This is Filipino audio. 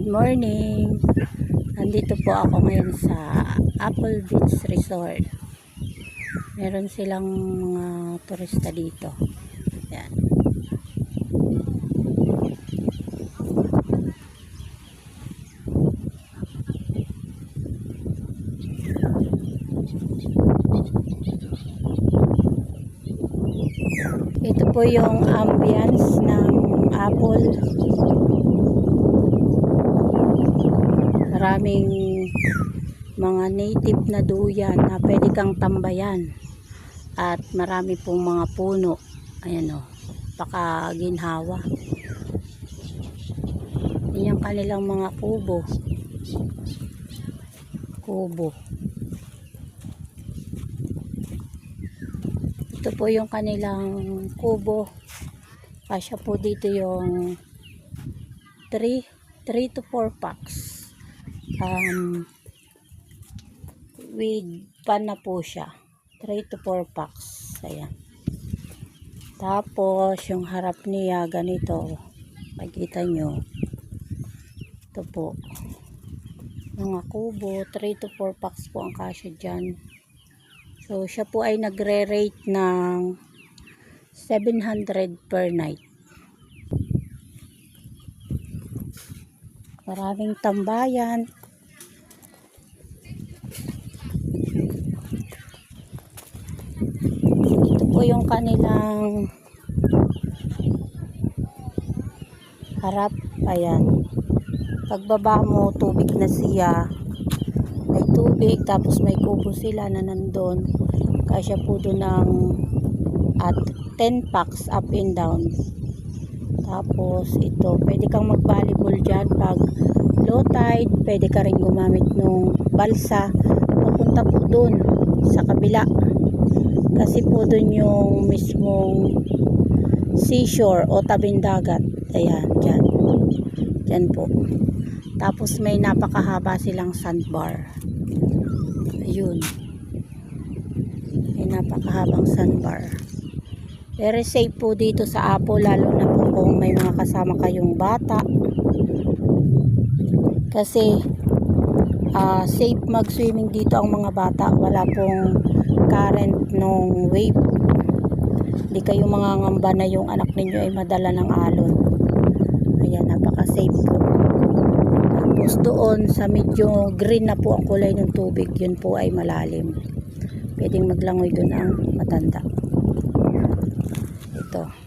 Good morning. Nandito po ako ngayon sa Apple Beach Resort. Meron silang mga turista dito. Yan. Ito po yung ambience ng Apple. Maraming mga native na duyan na pwede kang tambayan at marami pong mga puno. Ayan o, pakaginhawa. Yan yung kanilang mga kubo. Ito po yung kanilang kubo. Kasya po dito yung 3 to 4 packs. With pan na po siya. 3 to 4 packs. Ayan. Tapos yung harap niya ganito. Makikita nyo. Ito po. Mga kubo. 3 to 4 packs po ang kasya dyan. So siya po ay nagre-rate ng 700 per night. Maraming tambayan. Ito po yung kanilang harap. Ayan. Pagbaba mo, tubig na siya. May tubig, tapos may kubo sila na nandun. Kasya po doon ng at 10 packs up and down. Tapos ito, pwede kang mag-volleyball dyan pag low tide. Pwede ka rin gumamit ng balsa papunta po dun sa kabila, kasi po dun yung mismong seashore o tabing dagat. Ayan, dyan po. Tapos may napakahaba silang sandbar. Ayun, may napakahabang sandbar. Very safe po dito sa Apple, lalo na po kung may mga kasama kayong bata. Kasi safe mag-swimming dito ang mga bata. Wala pong current nung wave. Hindi kayo mangangamba na yung anak ninyo ay madala ng alon. Ayan, napaka-safe po. Tapos doon sa medyo green na po ang kulay ng tubig, yun po ay malalim. Pwedeng maglangoy doon ang matanda. Ito.